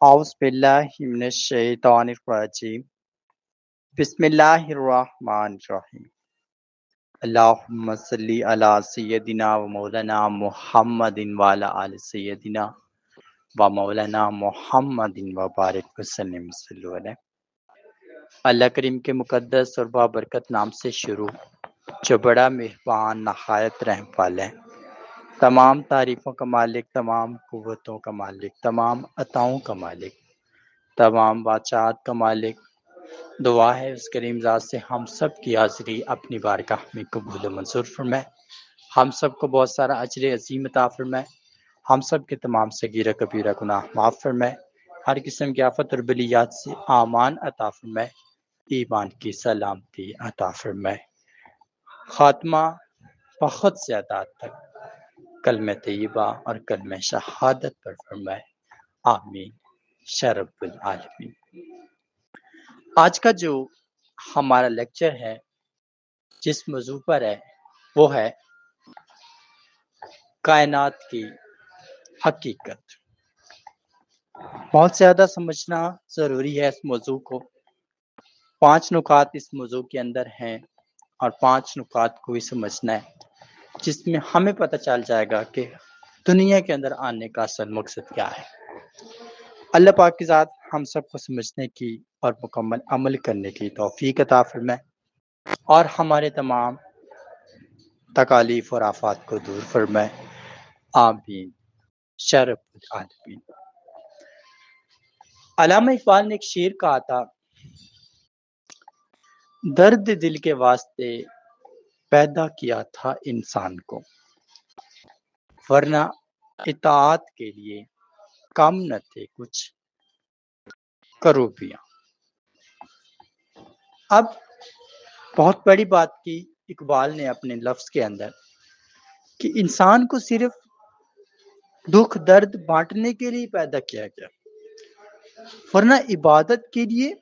اعوذ باللہ من الشیطان الرجیم بسم اللہ الرحمن الرحیم اللہم صلی علی سیدنا و مولانا محمد وعلی آل سیدنا و مولانا محمد و بارک وسلم صلی علیہ۔ اللہ کریم کے مقدس اور بابرکت نام سے شروع، جو بڑا مہربان نہایت رحم والا ہے، تمام تعریفوں کا مالک، تمام قوتوں کا مالک، تمام عطاؤں کا مالک، تمام بادشاہت کا مالک۔ دعا ہے اس کریم ذات سے ہم سب کی حاضری اپنی بارگاہ میں قبول و منظور فرمائے، ہم سب کو بہت سارا اجر عظیم عطا فرمائے، ہم سب کے تمام صغیرہ کبیرہ گناہ معاف فرمائے، ہر قسم کی آفت اور بلیات سے امان عطا فرمائے، ایمان کی سلامتی عطا فرمائے، خاتمہ بہت زیادہ تک کلمہ طیبہ اور کلمہ شہادت پر فرمائے، آمین شرف العالمین۔ آج کا جو ہمارا لیکچر ہے، جس موضوع پر ہے، وہ ہے کائنات کی حقیقت۔ بہت زیادہ سمجھنا ضروری ہے اس موضوع کو۔ 5 نکات اس موضوع کے اندر ہیں اور 5 نکات کو بھی سمجھنا ہے، جس میں ہمیں پتہ چل جائے گا کہ دنیا کے اندر آنے کا اصل مقصد کیا ہے۔ اللہ پاک کی ذات ہم سب کو سمجھنے کی اور مکمل عمل کرنے کی توفیق عطا فرمائے، اور ہمارے تمام تکالیف اور آفات کو دور فرمائے، آمین شرف العالمین۔ علامہ اقبال نے ایک شعر کہا تھا، درد دل کے واسطے پیدا کیا تھا انسان کو، ورنہ اطاعت کے لیے کم نہ تھے کچھ کروبیاں۔ اب بہت بڑی بات کی اقبال نے اپنے لفظ کے اندر، کہ انسان کو صرف دکھ درد بانٹنے کے لیے پیدا کیا گیا، ورنہ عبادت کے لیے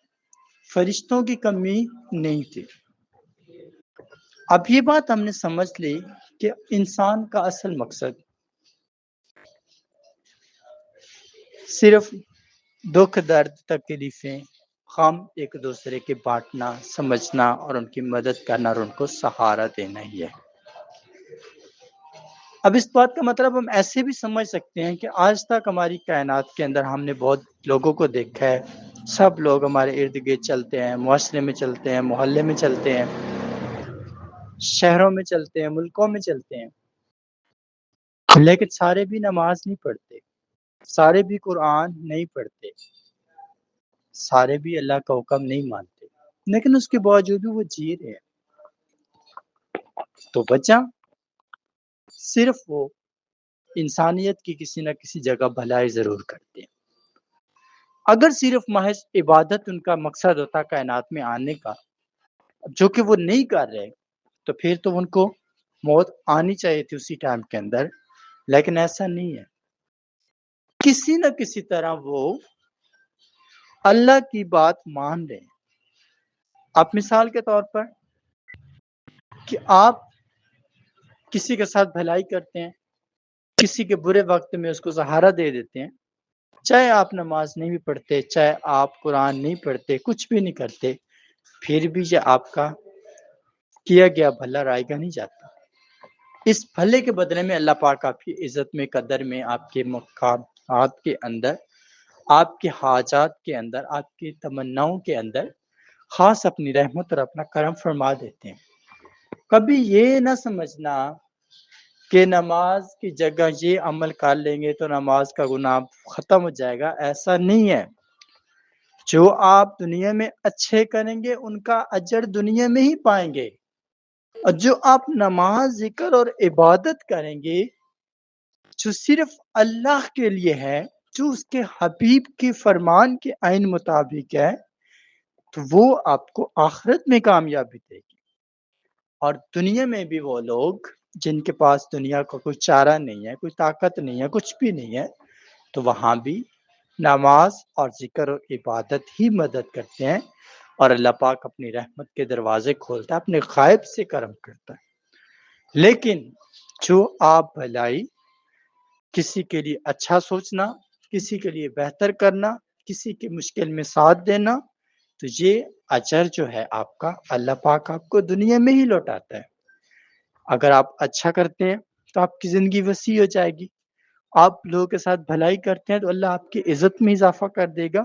فرشتوں کی کمی نہیں تھی۔ اب یہ بات ہم نے سمجھ لی کہ انسان کا اصل مقصد صرف دکھ درد تکلیفیں غم ایک دوسرے کے بانٹنا، سمجھنا اور ان کی مدد کرنا اور ان کو سہارا دینا ہی ہے۔ اب اس بات کا مطلب ہم ایسے بھی سمجھ سکتے ہیں کہ آج تک ہماری کائنات کے اندر ہم نے بہت لوگوں کو دیکھا ہے، سب لوگ ہمارے ارد گرد چلتے ہیں، معاشرے میں چلتے ہیں، محلے میں چلتے ہیں، شہروں میں چلتے ہیں، ملکوں میں چلتے ہیں، لیکن سارے بھی نماز نہیں پڑھتے، سارے بھی قرآن نہیں پڑھتے، سارے بھی اللہ کا حکم نہیں مانتے، لیکن اس کے باوجود بھی وہ جی رہے ہیں۔ تو بچہ صرف وہ انسانیت کی کسی نہ کسی جگہ بھلائی ضرور کرتے ہیں۔ اگر صرف محض عبادت ان کا مقصد ہوتا کائنات میں آنے کا، جو کہ وہ نہیں کر رہے، تو پھر تو ان کو موت آنی چاہیے تھی اسی ٹائم کے اندر، لیکن ایسا نہیں ہے۔ کسی نہ کسی طرح وہ اللہ کی بات مان رہے ہیں۔ اب مثال کے طور پر کہ آپ کسی کے ساتھ بھلائی کرتے ہیں، کسی کے برے وقت میں اس کو سہارا دے دیتے ہیں، چاہے آپ نماز نہیں بھی پڑھتے، چاہے آپ قرآن نہیں پڑھتے، کچھ بھی نہیں کرتے، پھر بھی یہ آپ کا کیا گیا بھلا رائے گا نہیں جاتا۔ اس بھلے کے بدلے میں اللہ پاک آپ کی عزت میں، قدر میں، آپ کے مقامات کے اندر، آپ کے حاجات کے اندر، آپ کی تمناؤں کے اندر خاص اپنی رحمت اور اپنا کرم فرما دیتے ہیں۔ کبھی یہ نہ سمجھنا کہ نماز کی جگہ یہ عمل کر لیں گے تو نماز کا گناہ ختم ہو جائے گا، ایسا نہیں ہے۔ جو آپ دنیا میں اچھے کریں گے ان کا اجر دنیا میں ہی پائیں گے، اور جو آپ نماز، ذکر اور عبادت کریں گے جو صرف اللہ کے لیے ہے، جو اس کے حبیب کے فرمان کے عین مطابق ہے، تو وہ آپ کو آخرت میں کامیابی دے گی۔ اور دنیا میں بھی وہ لوگ جن کے پاس دنیا کا کوئی چارہ نہیں ہے، کوئی طاقت نہیں ہے، کچھ بھی نہیں ہے، تو وہاں بھی نماز اور ذکر اور عبادت ہی مدد کرتے ہیں، اور اللہ پاک اپنی رحمت کے دروازے کھولتا ہے، اپنے غائب سے کرم کرتا ہے۔ لیکن جو آپ بھلائی، کسی کے لیے اچھا سوچنا، کسی کے لیے بہتر کرنا، کسی کی مشکل میں ساتھ دینا، تو یہ اجر جو ہے آپ کا اللہ پاک آپ کو دنیا میں ہی لوٹاتا ہے۔ اگر آپ اچھا کرتے ہیں تو آپ کی زندگی وسیع ہو جائے گی، آپ لوگوں کے ساتھ بھلائی کرتے ہیں تو اللہ آپ کی عزت میں اضافہ کر دے گا،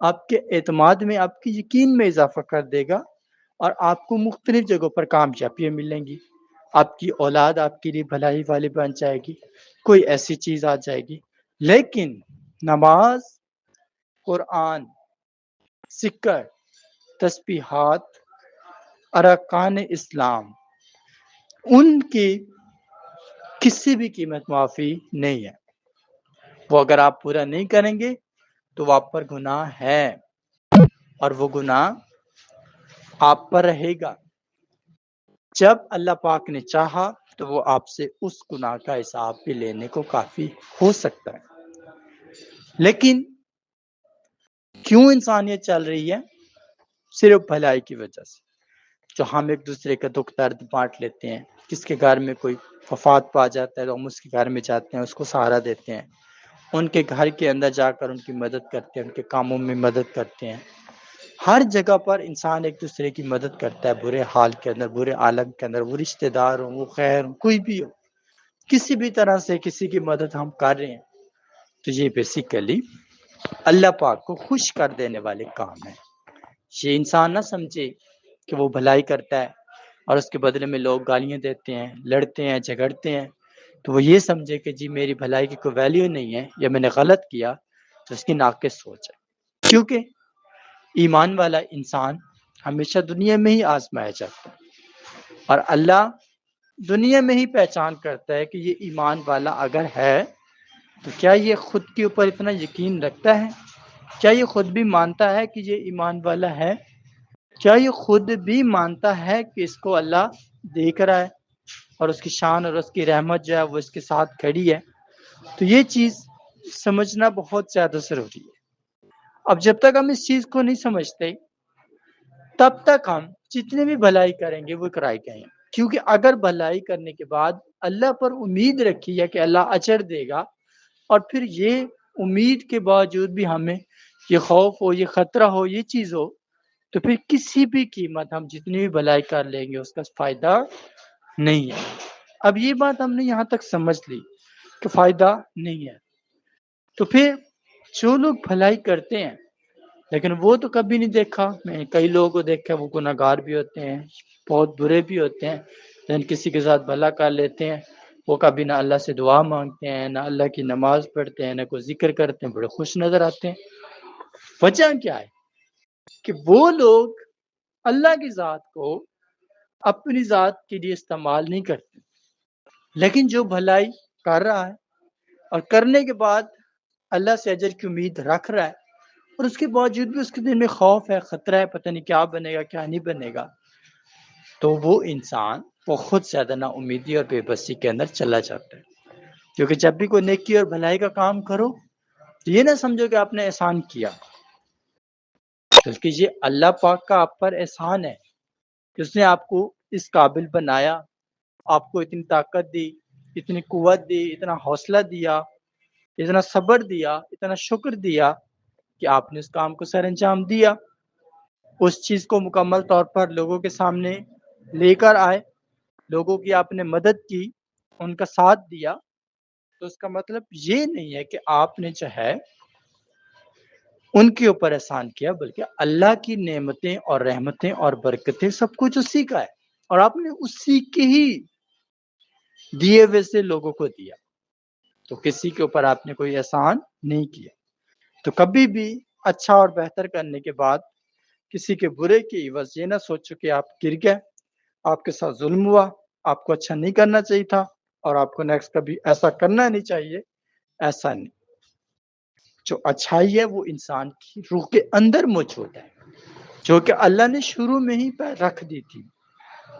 آپ کے اعتماد میں، آپ کی یقین میں اضافہ کر دے گا، اور آپ کو مختلف جگہوں پر کامیابیاں ملیں گی، آپ کی اولاد آپ کے لیے بھلائی والی بن جائے گی، کوئی ایسی چیز آ جائے گی۔ لیکن نماز، قرآن، ذکر، تسبیحات، ارکان اسلام، ان کی کسی بھی قیمت معافی نہیں ہے۔ وہ اگر آپ پورا نہیں کریں گے تو وہ آپ پر گناہ ہے، اور وہ گناہ آپ پر رہے گا۔ جب اللہ پاک نے چاہا تو وہ آپ سے اس گناہ کا حساب بھی لینے کو کافی ہو سکتا ہے۔ لیکن کیوں انسانیت چل رہی ہے؟ صرف بھلائی کی وجہ سے، جو ہم ایک دوسرے کا دکھ درد بانٹ لیتے ہیں، کس کے گھر میں کوئی وفات پا جاتا ہے تو ہم اس کے گھر میں جاتے ہیں، اس کو سہارا دیتے ہیں، ان کے گھر کے اندر جا کر ان کی مدد کرتے ہیں، ان کے کاموں میں مدد کرتے ہیں۔ ہر جگہ پر انسان ایک دوسرے کی مدد کرتا ہے، برے حال کے اندر، برے عالم کے اندر، وہ رشتہ دار ہوں، وہ خیر ہوں، کوئی بھی ہو، کسی بھی طرح سے کسی کی مدد ہم کر رہے ہیں، تو یہ بیسیکلی اللہ پاک کو خوش کر دینے والے کام ہیں۔ یہ انسان نہ سمجھے کہ وہ بھلائی کرتا ہے اور اس کے بدلے میں لوگ گالیاں دیتے ہیں، لڑتے ہیں، جھگڑتے ہیں، تو وہ یہ سمجھے کہ جی میری بھلائی کی کوئی ویلیو نہیں ہے، یا میں نے غلط کیا، تو اس کی ناقص سوچ ہے۔ کیونکہ ایمان والا انسان ہمیشہ دنیا میں ہی آزمایا جاتا ہے، اور اللہ دنیا میں ہی پہچان کرتا ہے کہ یہ ایمان والا اگر ہے تو کیا یہ خود کے اوپر اتنا یقین رکھتا ہے، کیا یہ خود بھی مانتا ہے کہ یہ ایمان والا ہے، کیا یہ خود بھی مانتا ہے کہ اس کو اللہ دیکھ رہا ہے اور اس کی شان اور اس کی رحمت جو ہے وہ اس کے ساتھ کھڑی ہے۔ تو یہ چیز سمجھنا بہت زیادہ ضروری ہے۔ اب جب تک ہم اس چیز کو نہیں سمجھتے تب تک ہم جتنے بھی بھلائی کریں گے وہ کرائی گئے ہیں، کیونکہ اگر بھلائی کرنے کے بعد اللہ پر امید رکھی ہے کہ اللہ اجر دے گا، اور پھر یہ امید کے باوجود بھی ہمیں یہ خوف ہو، یہ خطرہ ہو، یہ چیز ہو، تو پھر کسی بھی قیمت ہم جتنی بھی بھلائی کر لیں گے اس کا فائدہ نہیں ہے۔ اب یہ بات ہم نے یہاں تک سمجھ لی کہ فائدہ نہیں ہے، تو پھر جو لوگ بھلائی کرتے ہیں لیکن وہ تو کبھی نہیں دیکھا، میں نے کئی لوگوں کو دیکھا وہ گناہگار بھی ہوتے ہیں، بہت برے بھی ہوتے ہیں، لیکن کسی کے ساتھ بھلا کر لیتے ہیں، وہ کبھی نہ اللہ سے دعا مانگتے ہیں، نہ اللہ کی نماز پڑھتے ہیں، نہ کوئی ذکر کرتے ہیں، بڑے خوش نظر آتے ہیں۔ وجہ کیا ہے؟ کہ وہ لوگ اللہ کی ذات کو اپنی ذات کے لیے استعمال نہیں کرتے، لیکن جو بھلائی کر رہا ہے اور کرنے کے بعد اللہ سے اجر کی امید رکھ رہا ہے، اور اس کے باوجود بھی اس کے دل میں خوف ہے، خطرہ ہے، پتہ نہیں کیا بنے گا کیا نہیں بنے گا، تو وہ انسان بہت زیادہ نا امیدی اور بے بسی کے اندر چلا جاتا ہے۔ کیونکہ جب بھی کوئی نیکی اور بھلائی کا کام کرو تو یہ نہ سمجھو کہ آپ نے احسان کیا، بلکہ یہ اللہ پاک کا آپ پر احسان ہے کہ اس نے آپ کو اس قابل بنایا، آپ کو اتنی طاقت دی، اتنی قوت دی، اتنا حوصلہ دیا، اتنا صبر دیا، اتنا شکر دیا کہ آپ نے اس کام کو سر انجام دیا، اس چیز کو مکمل طور پر لوگوں کے سامنے لے کر آئے، لوگوں کی آپ نے مدد کی، ان کا ساتھ دیا، تو اس کا مطلب یہ نہیں ہے کہ آپ نے جو ہے ان کے اوپر احسان کیا، بلکہ اللہ کی نعمتیں اور رحمتیں اور برکتیں سب کچھ اسی کا ہے، اور آپ نے اسی کے ہی دیے ہوئے سے لوگوں کو دیا، تو کسی کے اوپر آپ نے کوئی احسان نہیں کیا۔ تو کبھی بھی اچھا اور بہتر کرنے کے بعد کسی کے برے کی عوض یہ نہ سوچو کہ آپ گر گئے، آپ کے ساتھ ظلم ہوا، آپ کو اچھا نہیں کرنا چاہیے تھا اور آپ کو نیکسٹ کبھی ایسا کرنا نہیں چاہیے، ایسا نہیں۔ جو اچھائی ہے وہ انسان کی روح کے اندر موجود ہے، جو کہ اللہ نے شروع میں ہی رکھ دی تھی،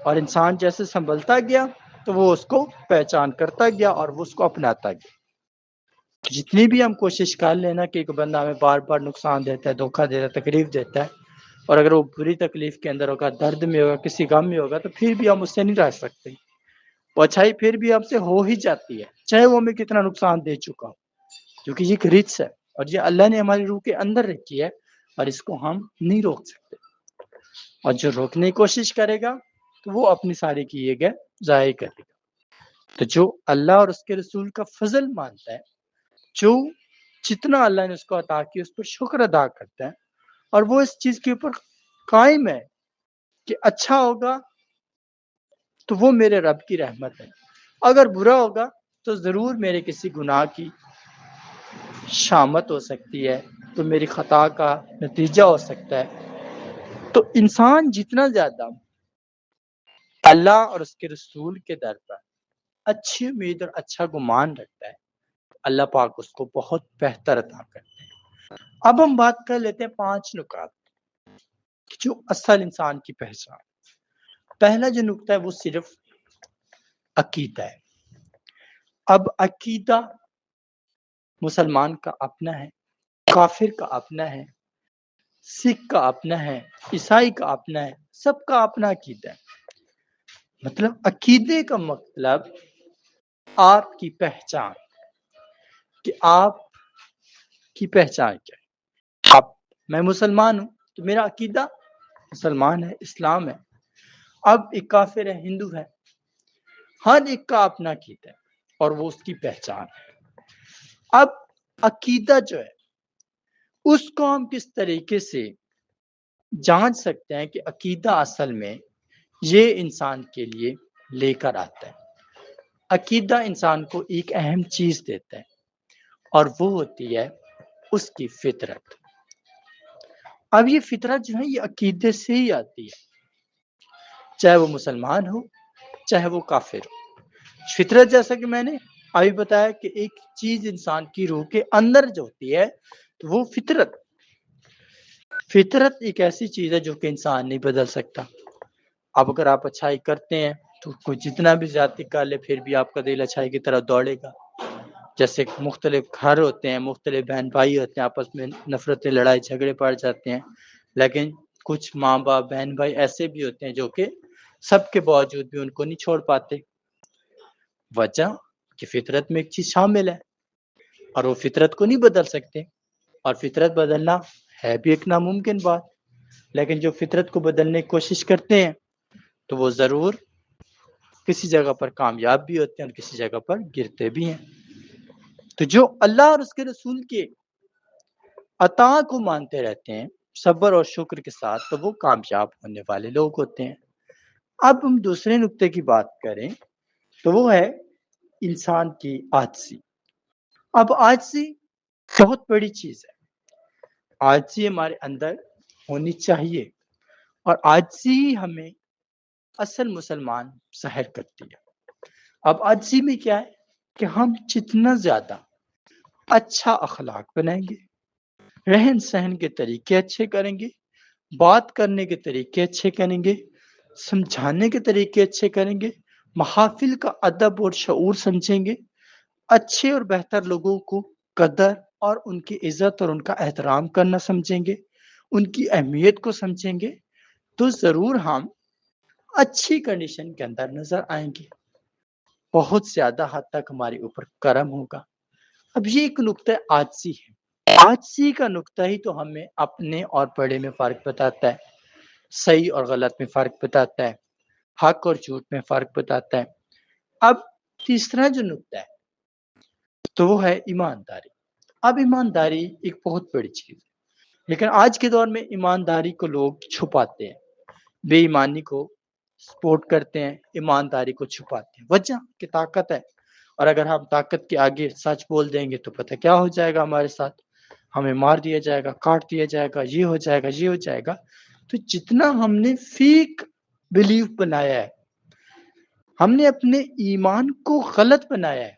اور انسان جیسے سنبھلتا گیا تو وہ اس کو پہچان کرتا گیا اور وہ اس کو اپناتا گیا۔ جتنی بھی ہم کوشش کر لینا کہ ایک بندہ ہمیں بار بار نقصان دیتا ہے، دھوکہ دیتا ہے، تکلیف دیتا ہے، اور اگر وہ بری تکلیف کے اندر ہوگا، درد میں ہوگا، کسی غم میں ہوگا، تو پھر بھی ہم اس سے نہیں رہ سکتے، وہ اچھائی پھر بھی ہم سے ہو ہی جاتی ہے، چاہے وہ ہمیں کتنا نقصان دے چکا ہو، کیونکہ یہ ایک رچ ہے۔ اور یہ اللہ نے ہماری روح کے اندر رکھی ہے اور اس کو ہم نہیں روک سکتے، اور جو روکنے کی کوشش کرے گا تو وہ اپنی سارے کیے گئے ضائع کرے گا۔ تو جو اللہ اور اس کے رسول کا فضل مانتا ہے، جو جتنا اللہ نے اس کو عطا کیا اس پر شکر ادا کرتا ہے اور وہ اس چیز کے اوپر قائم ہے کہ اچھا ہوگا تو وہ میرے رب کی رحمت ہے، اگر برا ہوگا تو ضرور میرے کسی گناہ کی شامت ہو سکتی ہے، تو میری خطا کا نتیجہ ہو سکتا ہے۔ تو انسان جتنا زیادہ اللہ اور اس کے رسول کے در پر اچھی امید اور اچھا گمان رکھتا ہے، اللہ پاک اس کو بہت بہتر عطا کرتے ہیں۔ اب ہم بات کر لیتے ہیں 5 نکات جو اصل انسان کی پہچان۔ پہلا جو نکتہ ہے وہ صرف عقیدہ ہے۔ اب عقیدہ مسلمان کا اپنا ہے، کافر کا اپنا ہے، سکھ کا اپنا ہے، عیسائی کا اپنا ہے، سب کا اپنا عقیدہ ہے۔ مطلب عقیدے کا مطلب آپ کی پہچان، کہ آپ کی پہچان کیا ہے۔ اب میں مسلمان ہوں تو میرا عقیدہ مسلمان ہے، اسلام ہے۔ اب ایک کافر ہے، ہندو ہے، ہر ایک کا اپنا عقیدہ ہے اور وہ اس کی پہچان ہے۔ اب عقیدہ جو ہے اس کو ہم کس طریقے سے جانچ سکتے ہیں کہ عقیدہ اصل میں یہ انسان کے لیے لے کر آتا ہے۔ عقیدہ انسان کو ایک اہم چیز دیتا ہے اور وہ ہوتی ہے اس کی فطرت۔ اب یہ فطرت جو ہے یہ عقیدے سے ہی آتی ہے، چاہے وہ مسلمان ہو چاہے وہ کافر ہو۔ فطرت جیسا کہ میں نے ابھی بتایا کہ ایک چیز انسان کی روح کے اندر جو ہوتی ہے تو وہ فطرت ایک ایسی چیز ہے جو کہ انسان نہیں بدل سکتا۔ اب اگر آپ اچھائی کرتے ہیں تو کوئی جتنا بھی زیادتی کر لے پھر بھی آپ کا دل اچھائی کی طرف دوڑے گا۔ جیسے مختلف گھر ہوتے ہیں، مختلف بہن بھائی ہوتے ہیں، آپس میں نفرتیں لڑائی جھگڑے پڑ جاتے ہیں، لیکن کچھ ماں باپ بہن بھائی ایسے بھی ہوتے ہیں جو کہ سب کے باوجود بھی ان کو نہیں چھوڑ پاتے۔ وجہ کہ فطرت میں ایک چیز شامل ہے اور وہ فطرت کو نہیں بدل سکتے، اور فطرت بدلنا ہے بھی ایک ناممکن بات، لیکن جو فطرت کو بدلنے کی کوشش کرتے ہیں تو وہ ضرور کسی جگہ پر کامیاب بھی ہوتے ہیں اور کسی جگہ پر گرتے بھی ہیں۔ تو جو اللہ اور اس کے رسول کے عطا کو مانتے رہتے ہیں صبر اور شکر کے ساتھ، تو وہ کامیاب ہونے والے لوگ ہوتے ہیں۔ اب ہم دوسرے نقطے کی بات کریں تو وہ ہے انسان کی عاجزی۔ اب عاجزی بہت بڑی چیز ہے، عاجزی ہمارے اندر ہونی چاہیے، اور عاجزی ہمیں اصل مسلمان ظاہر کرتی ہے۔ اب عاجزی میں کیا ہے کہ ہم جتنا زیادہ اچھا اخلاق بنائیں گے، رہن سہن کے طریقے اچھے کریں گے، بات کرنے کے طریقے اچھے کریں گے، سمجھانے کے طریقے اچھے کریں گے، محافل کا ادب اور شعور سمجھیں گے، اچھے اور بہتر لوگوں کو قدر اور ان کی عزت اور ان کا احترام کرنا سمجھیں گے، ان کی اہمیت کو سمجھیں گے، تو ضرور ہم اچھی کنڈیشن کے اندر نظر آئیں گے، بہت زیادہ حد تک ہمارے اوپر کرم ہوگا۔ اب یہ ایک نقطہ عاجزی ہے۔ عاجزی کا نقطہ ہی تو ہمیں اپنے اور بڑے میں فرق بتاتا ہے، صحیح اور غلط میں فرق بتاتا ہے، حق اور جھوٹ میں فرق بتاتا ہے۔ اب تیسرا جو نقطہ ہے تو وہ ہے ایمانداری۔ اب ایمانداری ایک بہت بڑی چیز ہے، لیکن آج کے دور میں ایمانداری کو لوگ چھپاتے ہیں، بے ایمانی کو سپورٹ کرتے ہیں، ایمانداری کو چھپاتے ہیں۔ وجہ کہ طاقت ہے، اور اگر ہم طاقت کے آگے سچ بول دیں گے تو پتہ کیا ہو جائے گا ہمارے ساتھ، ہمیں مار دیا جائے گا، کاٹ دیا جائے گا، یہ ہو جائے گا، یہ ہو جائے گا۔ تو جتنا ہم نے فیک بلیف بنایا ہے، ہم نے اپنے ایمان کو غلط بنایا ہے،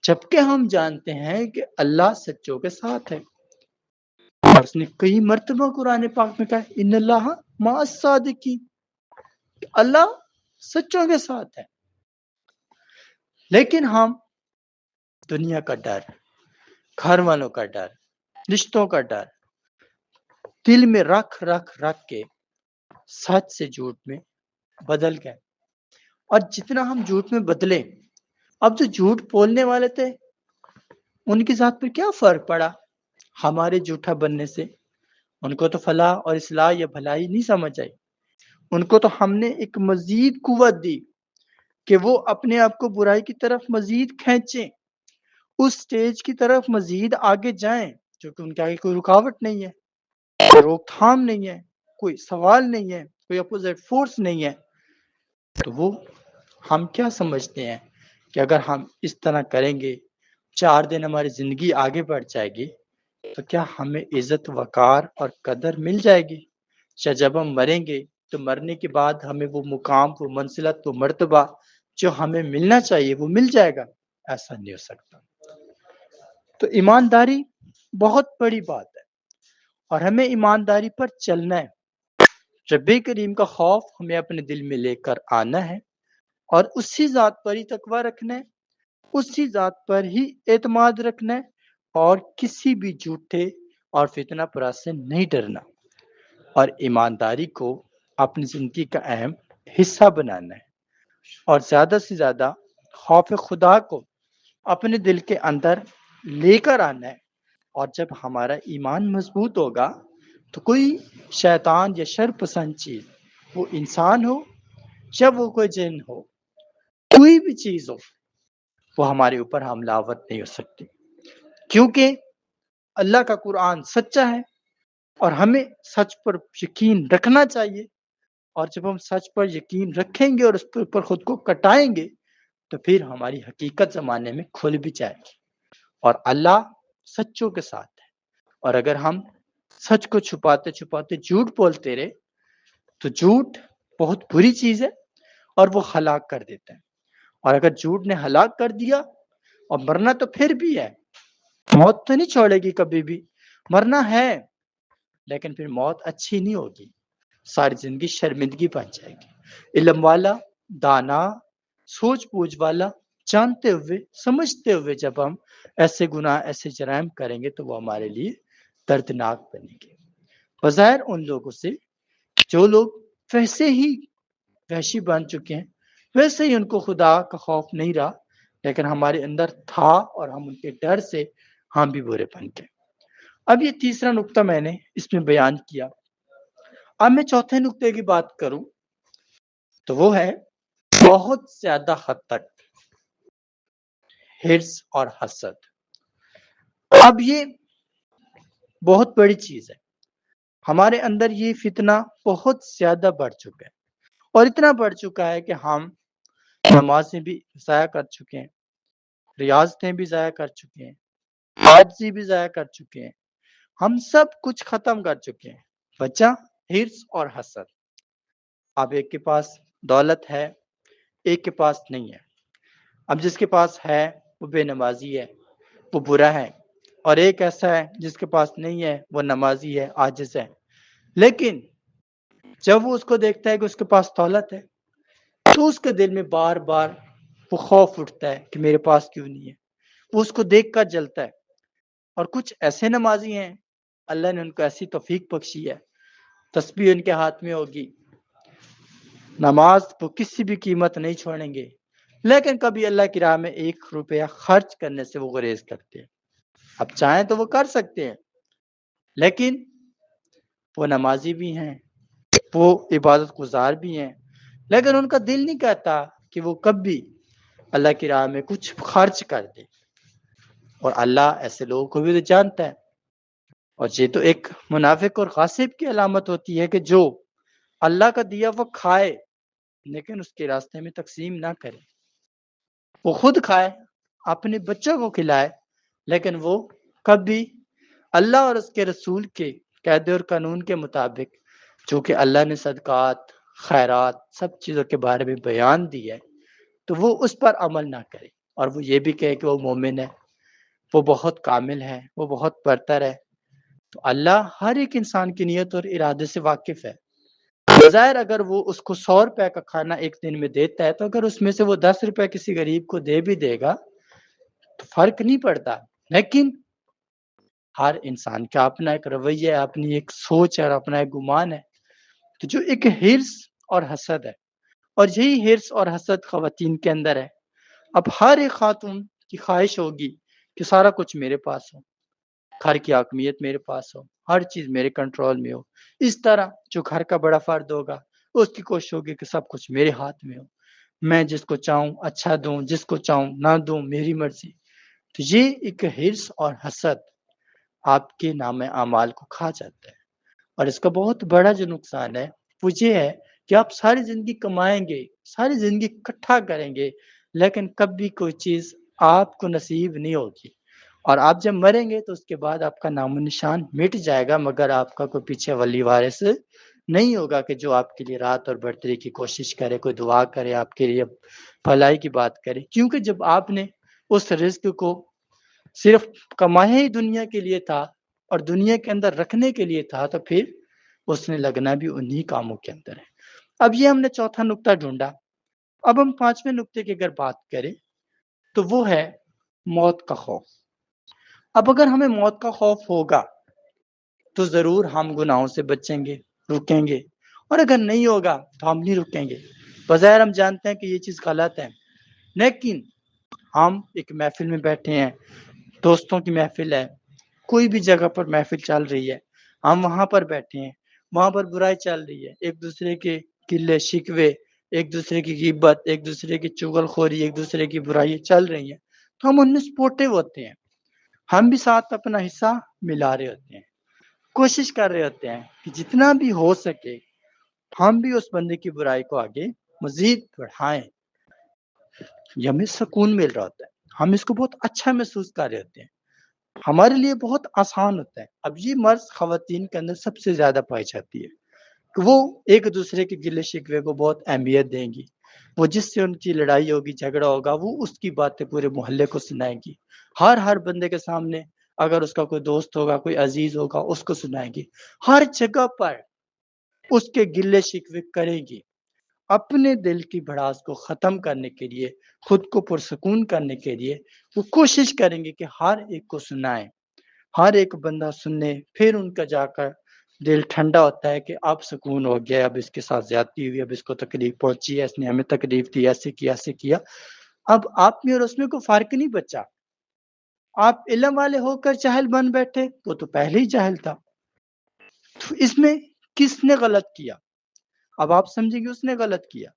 جبکہ ہم جانتے ہیں کہ اللہ سچوں کے ساتھ ہے، اور اس نے کئی مرتبہ قرآن پاک میں کہا ہے ان اللہ مع الصادقین، اللہ سچوں کے ساتھ ہے۔ لیکن ہم دنیا کا ڈر، گھر والوں کا ڈر، رشتوں کا ڈر دل میں رکھ کے سچ سے جھوٹ میں بدل گئے، اور جتنا ہم جھوٹ میں بدلے، اب جو جھوٹ بولنے والے تھے ان کی ذات پر کیا فرق پڑا ہمارے جھوٹا بننے سے؟ ان کو تو فلاح اور اصلاح یا بھلائی نہیں سمجھ آئی، ان کو تو ہم نے ایک مزید قوت دی کہ وہ اپنے آپ کو برائی کی طرف مزید کھینچیں، اس سٹیج کی طرف مزید آگے جائیں جو کہ ان کے آگے کوئی رکاوٹ نہیں ہے، کوئی روک تھام نہیں ہے، کوئی سوال نہیں ہے، کوئی اپوزٹ فورس نہیں ہے۔ تو وہ ہم کیا سمجھتے ہیں کہ اگر ہم اس طرح کریں گے 4 دن ہماری زندگی آگے بڑھ جائے گی تو کیا ہمیں عزت وقار اور قدر مل جائے گی؟ یا جب ہم مریں گے تو مرنے کے بعد ہمیں وہ مقام، وہ منزلت، وہ مرتبہ جو ہمیں ملنا چاہیے وہ مل جائے گا؟ ایسا نہیں ہو سکتا۔ تو ایمانداری بہت بڑی بات ہے اور ہمیں ایمانداری پر چلنا ہے۔ رب کریم کا خوف ہمیں اپنے دل میں لے کر آنا ہے اور اسی ذات پر ہی تقوی رکھنا ہے، اسی ذات پر ہی اعتماد رکھنا ہے اور کسی بھی جھوٹے اور فتنہ پرست سے نہیں ڈرنا، اور ایمانداری کو اپنی زندگی کا اہم حصہ بنانا ہے اور زیادہ سے زیادہ خوف خدا کو اپنے دل کے اندر لے کر آنا ہے۔ اور جب ہمارا ایمان مضبوط ہوگا تو کوئی شیطان یا شر پسند چیز، وہ انسان ہو یا وہ کوئی جن ہو، کوئی بھی چیز ہو، وہ ہمارے اوپر حملہ آور نہیں ہو سکتی، کیونکہ اللہ کا قرآن سچا ہے اور ہمیں سچ پر یقین رکھنا چاہیے۔ اور جب ہم سچ پر یقین رکھیں گے اور اس پر خود کو کٹائیں گے تو پھر ہماری حقیقت زمانے میں کھل بھی جائے گی، اور اللہ سچوں کے ساتھ ہے۔ اور اگر ہم سچ کو چھپاتے چھپاتے جھوٹ بولتے رہے تو جھوٹ بہت بری چیز ہے اور وہ ہلاک کر دیتا ہے، اور اگر جھوٹ نے ہلاک کر دیا اور مرنا تو پھر بھی ہے، موت تو نہیں چھوڑے گی کبھی بھی، مرنا ہے لیکن پھر موت اچھی نہیں ہوگی، ساری زندگی شرمندگی بن جائے گی۔ علم والا، دانا، سوچ بوجھ والا، جانتے ہوئے سمجھتے ہوئے جب ہم ایسے گناہ، ایسے جرائم کریں گے تو وہ ہمارے لیے دردناک بنے گے، بظاہر ان لوگوں سے جو لوگ ویسے ہی وحشی بن چکے ہیں، ویسے ہی ان کو خدا کا خوف نہیں رہا، لیکن ہمارے اندر تھا اور ہم ان کے ڈر سے ہم بھی برے بن گئے۔ اب یہ تیسرا نقطہ میں نے اس میں بیان کیا۔ اب میں چوتھے نقطے کی بات کروں تو وہ ہے بہت زیادہ حد تک حرص اور حسد۔ اب یہ بہت بڑی چیز ہے، ہمارے اندر یہ فتنہ بہت زیادہ بڑھ چکا ہے، اور اتنا بڑھ چکا ہے کہ ہم نمازیں بھی ضائع کر چکے ہیں، ریاضتیں بھی ضائع کر چکے ہیں، عاجزی بھی ضائع کر چکے ہیں، ہم سب کچھ ختم کر چکے ہیں، بچہ حرص اور حسد۔ اب ایک کے پاس دولت ہے، ایک کے پاس نہیں ہے۔ اب جس کے پاس ہے وہ بے نمازی ہے، وہ برا ہے، اور ایک ایسا ہے جس کے پاس نہیں ہے، وہ نمازی ہے، عاجز ہے، لیکن جب وہ اس کو دیکھتا ہے کہ اس کے پاس دولت ہے تو اس کے دل میں بار بار وہ خوف اٹھتا ہے کہ میرے پاس کیوں نہیں ہے، وہ اس کو دیکھ کر جلتا ہے۔ اور کچھ ایسے نمازی ہیں، اللہ نے ان کو ایسی توفیق بخشی ہے، تسبیح ان کے ہاتھ میں ہوگی، نماز وہ کسی بھی قیمت نہیں چھوڑیں گے، لیکن کبھی اللہ کی راہ میں 1 روپیہ خرچ کرنے سے وہ گریز کرتے ہیں۔ اب چاہیں تو وہ کر سکتے ہیں، لیکن وہ نمازی بھی ہیں، وہ عبادت گزار بھی ہیں، لیکن ان کا دل نہیں کہتا کہ وہ کبھی اللہ کی راہ میں کچھ خرچ کر دے، اور اللہ ایسے لوگوں کو بھی تو جانتا ہے۔ اور یہ تو ایک منافق اور غاصب کی علامت ہوتی ہے کہ جو اللہ کا دیا وہ کھائے لیکن اس کے راستے میں تقسیم نہ کرے، وہ خود کھائے، اپنے بچوں کو کھلائے، لیکن وہ کبھی اللہ اور اس کے رسول کے قاعدے اور قانون کے مطابق جو کہ اللہ نے صدقات، خیرات، سب چیزوں کے بارے میں بیان دی ہے، تو وہ اس پر عمل نہ کرے، اور وہ یہ بھی کہے کہ وہ مومن ہے، وہ بہت کامل ہے، وہ بہت برتر ہے۔ تو اللہ ہر ایک انسان کی نیت اور ارادے سے واقف ہے۔ بظاہر اگر وہ اس کو 100 روپے کا کھانا ایک دن میں دیتا ہے تو اگر اس میں سے وہ 10 روپے کسی غریب کو دے بھی دے گا تو فرق نہیں پڑتا، لیکن ہر انسان کا اپنا ایک رویہ ہے، اپنی ایک سوچ ہے اور اپنا ایک گمان ہے۔ تو جو ایک حرص اور حسد ہے، اور یہی حرص اور حسد خواتین کے اندر ہے۔ اب ہر ایک خاتون کی خواہش ہوگی کہ سارا کچھ میرے پاس ہو، گھر کی حاکمیت میرے پاس ہو، ہر چیز میرے کنٹرول میں ہو۔ اس طرح جو گھر کا بڑا فرد ہوگا اس کی کوشش ہوگی کہ سب کچھ میرے ہاتھ میں ہو، میں جس کو چاہوں اچھا دوں، جس کو چاہوں نہ دوں، میری مرضی۔ تو یہ ایک حرص اور حسد آپ کے نام اعمال کو کھا جاتا ہے، اور اس کا بہت بڑا جو نقصان ہے وہ یہ ہے کہ آپ ساری زندگی کمائیں گے، ساری زندگی اکٹھا کریں گے، لیکن کبھی کوئی چیز آپ کو نصیب نہیں ہوگی، اور آپ جب مریں گے تو اس کے بعد آپ کا نام و نشان مٹ جائے گا، مگر آپ کا کوئی پیچھے ولی وارث نہیں ہوگا کہ جو آپ کے لیے رات اور برتری کی کوشش کرے، کوئی دعا کرے، آپ کے لیے بھلائی کی بات کرے۔ کیونکہ جب آپ نے اس رزق کو صرف کمایا ہی دنیا کے لیے تھا اور دنیا کے اندر رکھنے کے لیے تھا، تو پھر اس نے لگنا بھی انہی کاموں کے اندر ہے۔ اب یہ ہم نے چوتھا نقطہ ڈھونڈا۔ اب ہم پانچویں نقطے کی اگر بات کریں تو وہ ہے موت کا خوف۔ اب اگر ہمیں موت کا خوف ہوگا تو ضرور ہم گناہوں سے بچیں گے، رکیں گے، اور اگر نہیں ہوگا تو ہم نہیں رکیں گے۔ بظاہر ہم جانتے ہیں کہ یہ چیز غلط ہے، لیکن ہم ایک محفل میں بیٹھے ہیں، دوستوں کی محفل ہے، کوئی بھی جگہ پر محفل چل رہی ہے، ہم وہاں پر بیٹھے ہیں، وہاں پر برائی چل رہی ہے، ایک دوسرے کے گلے شکوے، ایک دوسرے کی غیبت، ایک دوسرے کی چغل خوری، ایک دوسرے کی برائی چل رہی ہیں، تو ہم ان میں سپورٹیو ہوتے ہیں، ہم بھی ساتھ اپنا حصہ ملا رہے ہوتے ہیں، کوشش کر رہے ہوتے ہیں کہ جتنا بھی ہو سکے ہم بھی اس بندے کی برائی کو آگے مزید بڑھائیں۔ یہ ہمیں سکون مل رہا ہوتا ہے، ہم اس کو بہت اچھا محسوس کر رہے ہوتے ہیں، ہمارے لیے بہت آسان ہوتا ہے۔ اب یہ مرض خواتین کے اندر سب سے زیادہ پائی جاتی ہے کہ وہ ایک دوسرے کے گلے شکوے کو بہت اہمیت دیں گی، وہ جس سے ان کی لڑائی ہوگی، جھگڑا ہوگا، وہ اس کی باتیں پورے محلے کو سنائیں گی، ہر بندے کے سامنے، اگر اس کا کوئی دوست ہوگا، کوئی عزیز ہوگا، اس کو سنائیں گی، ہر جگہ پر اس کے گلے شکوے کرے گی۔ اپنے دل کی بھڑاس کو ختم کرنے کے لیے، خود کو پرسکون کرنے کے لیے وہ کوشش کریں گے کہ ہر ایک کو سنائیں، ہر ایک بندہ سننے، پھر ان کا جا کر دل ٹھنڈا ہوتا ہے کہ اب سکون ہو گیا، اب اس کے ساتھ زیادتی ہوئی، اب اس کو تکلیف پہنچی ہے، اس نے ہمیں تکلیف دی، ایسے کیا۔ اب آپ میں اور اس میں کوئی فرق نہیں بچا، آپ علم والے ہو کر جاہل بن بیٹھے، وہ تو پہلے ہی جاہل تھا، تو اس میں کس نے غلط کیا؟ اب آپ سمجھیں گے اس نے غلط کیا،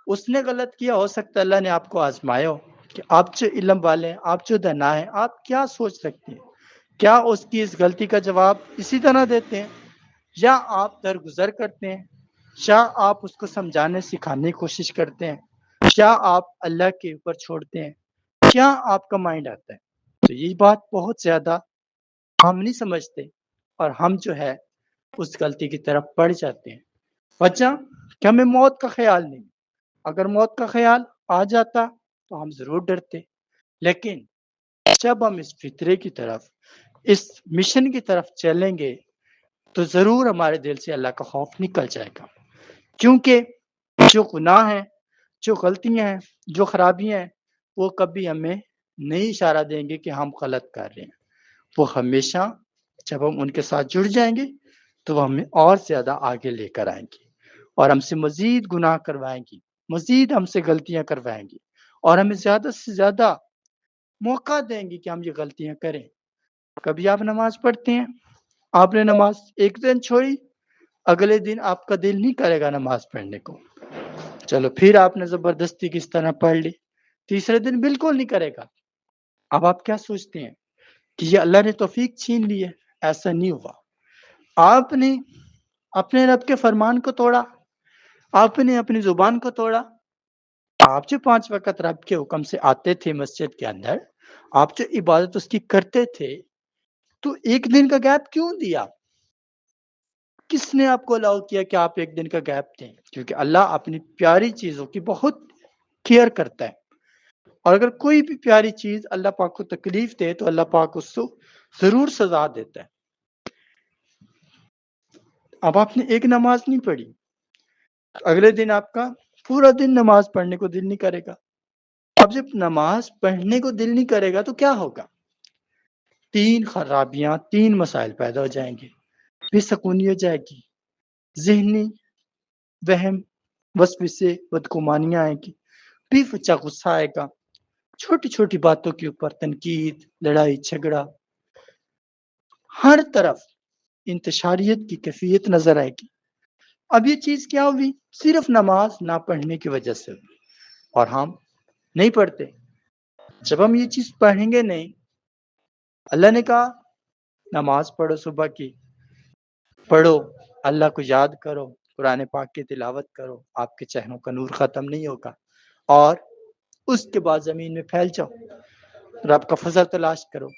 اس نے غلط کیا، ہو سکتا ہے اللہ نے آپ کو آزمایا ہو کہ آپ جو علم والے ہیں، آپ جو دانا ہیں، آپ کیا سوچ سکتے ہیں، کیا اس کی اس غلطی کا جواب اسی طرح دیتے ہیں، یا آپ درگزر کرتے ہیں، یا آپ اس کو سمجھانے سکھانے کی کوشش کرتے ہیں، کیا آپ اللہ کے اوپر چھوڑتے ہیں، کیا آپ کا مائنڈ آتا ہے؟ تو یہ بات بہت زیادہ ہم نہیں سمجھتے، اور ہم جو ہے اس غلطی کی طرف پڑ جاتے ہیں۔ وجہ کہ ہمیں موت کا خیال نہیں، اگر موت کا خیال آ جاتا تو ہم ضرور ڈرتے، لیکن جب ہم اس فطرے کی طرف، اس مشن کی طرف چلیں گے تو ضرور ہمارے دل سے اللہ کا خوف نکل جائے گا، کیونکہ جو گناہ ہیں، جو غلطیاں ہیں، جو خرابیاں ہیں، وہ کبھی ہمیں نہیں اشارہ دیں گے کہ ہم غلط کر رہے ہیں، وہ ہمیشہ جب ہم ان کے ساتھ جڑ جائیں گے تو وہ ہمیں اور زیادہ آگے لے کر آئیں گی، اور ہم سے مزید گناہ کروائیں گی، مزید ہم سے غلطیاں کروائیں گی، اور ہمیں زیادہ سے زیادہ موقع دیں گی کہ ہم یہ غلطیاں کریں۔ کبھی آپ نماز پڑھتے ہیں، آپ نے نماز ایک دن چھوڑی، اگلے دن آپ کا دل نہیں کرے گا نماز پڑھنے کو، چلو پھر آپ نے زبردستی کس طرح پڑھ لی، تیسرے دن بالکل نہیں کرے گا۔ اب آپ کیا سوچتے ہیں کہ یہ اللہ نے توفیق چھین لی ہے؟ ایسا نہیں ہوا، آپ نے اپنے رب کے فرمان کو توڑا، آپ نے اپنی زبان کو توڑا، آپ جو 5 وقت رب کے حکم سے آتے تھے مسجد کے اندر، آپ جو عبادت اس کی کرتے تھے، تو ایک دن کا گیپ کیوں دیا؟ کس نے آپ کو الاؤ کیا کہ آپ ایک دن کا گیپ دیں؟ کیونکہ اللہ اپنی پیاری چیزوں کی بہت کیئر کرتا ہے، اور اگر کوئی بھی پیاری چیز اللہ پاک کو تکلیف دے تو اللہ پاک اس کو ضرور سزا دیتا ہے۔ اب آپ نے ایک نماز نہیں پڑھی، اگلے دن آپ کا پورا دن نماز پڑھنے کو دل نہیں کرے گا۔ اب جب نماز پڑھنے کو دل نہیں کرے گا تو کیا ہوگا؟ 3 خرابیاں، 3 مسائل پیدا ہو جائیں گے، بے سکونی ہو جائے گی، ذہنی وہم، وسوسے، بدگمانیاں آئیں گی، بے وجہ غصہ آئے گا، چھوٹی چھوٹی باتوں کے اوپر تنقید، لڑائی جھگڑا، ہر طرف انتشاریت کی کیفیت نظر آئے گی۔ اب یہ چیز کیا ہوئی؟ صرف نماز نہ پڑھنے کی وجہ سے ہوئی، اور ہم نہیں پڑھتے۔ جب ہم یہ چیز پڑھیں گے نہیں، اللہ نے کہا نماز پڑھو، صبح کی پڑھو، اللہ کو یاد کرو، قرآن پاک کی تلاوت کرو، آپ کے چہروں کا نور ختم نہیں ہوگا، اور اس کے بعد زمین میں پھیل جاؤ، رب کا فضل تلاش کرو،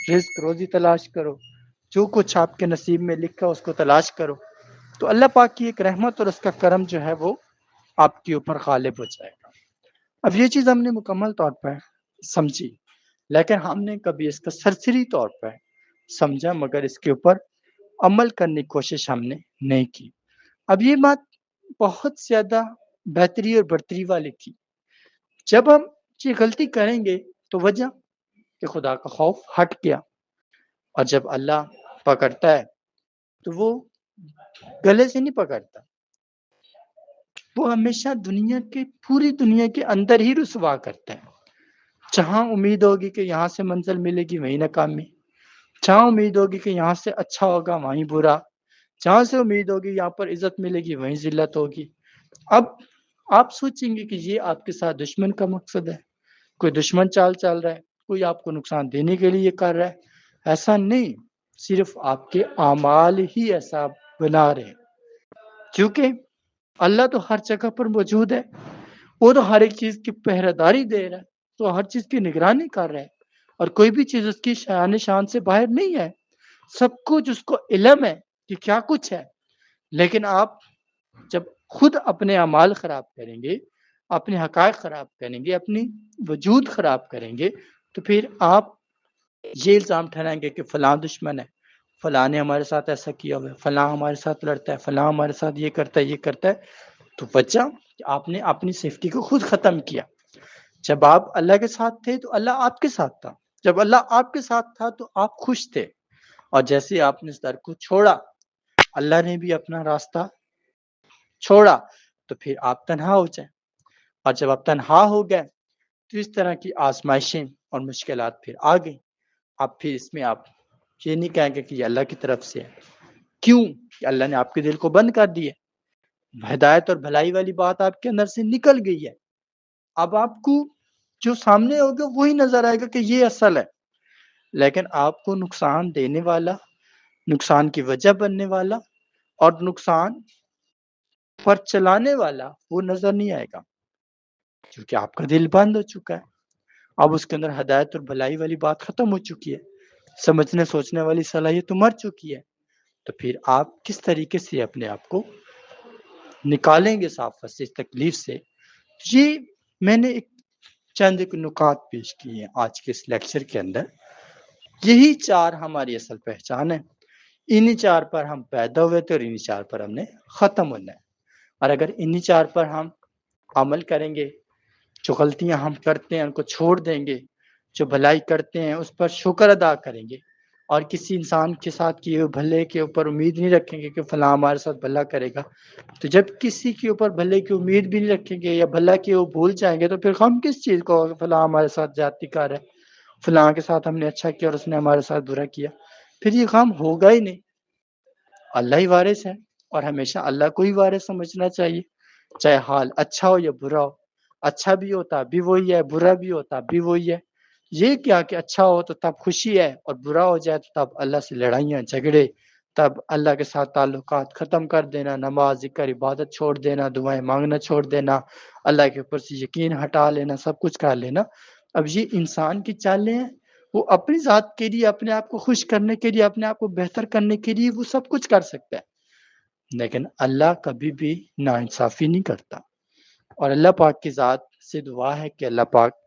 رزق روزی تلاش کرو، جو کچھ آپ کے نصیب میں لکھا اس کو تلاش کرو، تو اللہ پاک کی ایک رحمت اور اس کا کرم جو ہے وہ آپ کے اوپر غالب ہو جائے گا۔ اب یہ چیز ہم نے مکمل طور پر سمجھی، لیکن ہم نے کبھی اس کا سرسری طور پر سمجھا، مگر اس کے اوپر عمل کرنے کی کوشش ہم نے نہیں کی۔ اب یہ بات بہت زیادہ بہتری اور برتری والی تھی۔ جب ہم یہ غلطی کریں گے تو وجہ کہ خدا کا خوف ہٹ گیا، اور جب اللہ پکڑتا ہے تو وہ گلے سے نہیں پکڑتا، وہ ہمیشہ پوری دنیا کے اندر ہی رسوا کرتا ہے۔ جہاں امید ہوگی کہ یہاں سے منزل ملے گی وہیں ناکامی، جہاں امید ہوگی کہ یہاں سے اچھا ہوگا وہیں برا، جہاں سے امید ہوگی یہاں پر عزت ملے گی وہیں ذلت ہوگی۔ اب آپ سوچیں گے کہ یہ آپ کے ساتھ دشمن کا مقصد ہے، کوئی دشمن چال چل رہا ہے، کوئی آپ کو نقصان دینے کے لیے یہ کر رہا ہے۔ ایسا نہیں، صرف آپ کے اعمال ہی ایسا بنا رہے ہیں، کیونکہ اللہ تو ہر جگہ پر موجود ہے، وہ تو ہر ایک چیز کی پہرہ داری دے رہا ہے، تو ہر چیز کی نگرانی کر رہا ہے، اور کوئی بھی چیز اس کی شان سے باہر نہیں ہے، سب کچھ اس کو علم ہے کہ کیا کچھ ہے۔ لیکن آپ جب خود اپنے اعمال خراب کریں گے، اپنے حقائق خراب کریں گے، اپنی وجود خراب کریں گے، تو پھر آپ یہ الزام ٹھہرائیں گے کہ فلاں دشمن ہے، فلاں نے ہمارے ساتھ ایسا کیا ہوا ہے، فلاں ہمارے ساتھ لڑتا ہے، فلاں ہمارے ساتھ یہ کرتا ہے یہ کرتا ہے۔ تو بچہ کہ آپ نے اپنی سیفٹی کو خود ختم کیا۔ جب آپ اللہ کے ساتھ تھے تو اللہ آپ کے ساتھ تھا، جب اللہ آپ کے ساتھ تھا تو آپ خوش تھے، اور جیسے آپ نے اس در کو چھوڑا، اللہ نے بھی اپنا راستہ چھوڑا، تو پھر آپ تنہا ہو جائیں، اور جب آپ تنہا ہو گئے تو اس طرح کی آزمائشیں اور مشکلات پھر آ گئی۔ اب پھر اس میں آپ یہ نہیں کہیں گے کہ یہ اللہ کی طرف سے ہے، کیوں کہ اللہ نے آپ کے دل کو بند کر دیا، ہدایت اور بھلائی والی بات آپ کے اندر سے نکل گئی ہے۔ اب آپ کو جو سامنے ہوگا وہی نظر آئے گا کہ یہ اصل ہے، لیکن آپ کو نقصان دینے والا، نقصان کی وجہ بننے والا اور نقصان پر چلانے والا وہ نظر نہیں آئے گا، کیونکہ آپ کا دل بند ہو چکا ہے۔ اب اس کے اندر ہدایت اور بھلائی والی بات ختم ہو چکی ہے، سمجھنے سوچنے والی صلاحیت تو مر چکی ہے، تو پھر آپ کس طریقے سے اپنے آپ کو نکالیں گے صاف سے اس تکلیف سے؟ یہ میں نے چند نکات پیش کی ہیں آج کے اس لیکچر کے اندر۔ یہی چار ہماری اصل پہچان ہے، انہی چار پر ہم پیدا ہوئے تھے اور انہی چار پر ہم نے ختم ہونا ہے، اور اگر انہی چار پر ہم عمل کریں گے، جو غلطیاں ہم کرتے ہیں ان کو چھوڑ دیں گے، جو بھلائی کرتے ہیں اس پر شکر ادا کریں گے، اور کسی انسان کے ساتھ کیے ہوئے بھلے کے اوپر امید نہیں رکھیں گے کہ فلاں ہمارے ساتھ بھلا کرے گا، تو جب کسی کے اوپر بھلے کی امید بھی نہیں رکھیں گے یا بھلا کی وہ بھول جائیں گے، تو پھر ہم کس چیز کو فلاں ہمارے ساتھ زیادتی کر ہے، فلاں کے ساتھ ہم نے اچھا کیا اور اس نے ہمارے ساتھ برا کیا، پھر یہ غم ہوگا ہی نہیں۔ اللہ ہی وارث ہے، اور ہمیشہ اللہ کو ہی وارث سمجھنا چاہیے، چاہے حال اچھا ہو یا برا ہو، اچھا بھی ہوتا بھی وہی ہے، برا بھی ہوتا بھی وہی ہے۔ یہ کیا کہ اچھا ہو تو تب خوشی ہے، اور برا ہو جائے تو تب اللہ سے لڑائیاں جھگڑے، تب اللہ کے ساتھ تعلقات ختم کر دینا، نماز ذکر عبادت چھوڑ دینا، دعائیں مانگنا چھوڑ دینا، اللہ کے اوپر سے یقین ہٹا لینا، سب کچھ کر لینا۔ اب یہ انسان کی چالیں ہیں، وہ اپنی ذات کے لیے، اپنے آپ کو خوش کرنے کے لیے، اپنے آپ کو بہتر کرنے کے لیے وہ سب کچھ کر سکتا ہے، لیکن اللہ کبھی بھی ناانصافی نہیں کرتا۔ اور اللہ پاک کی ذات سے دعا ہے کہ اللہ پاک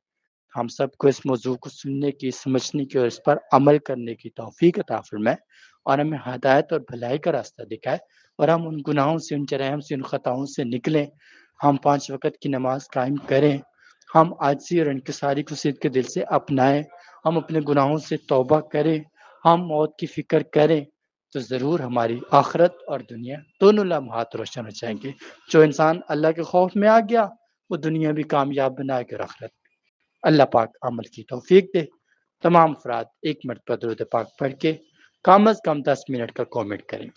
ہم سب کو اس موضوع کو سننے کی، سمجھنے کی اور اس پر عمل کرنے کی توفیق عطا فرمائے، اور ہمیں ہدایت اور بھلائی کا راستہ دکھائے، اور ہم ان گناہوں سے، ان جرائم سے، ان خطاؤں سے نکلیں، ہم 5 وقت کی نماز قائم کریں، ہم عاجزی اور انکساری کو صدق کے دل سے اپنائیں، ہم اپنے گناہوں سے توبہ کریں، ہم موت کی فکر کریں، تو ضرور ہماری آخرت اور دنیا دونوں لمحات روشن ہو جائیں گے۔ جو انسان اللہ کے خوف میں آ گیا وہ دنیا بھی کامیاب بنا کے آخرت اللہ پاک عمل کی توفیق دے۔ تمام افراد ایک مرتبہ درود پاک پڑھ کے کم از کم 10 منٹ کا کومنٹ کریں۔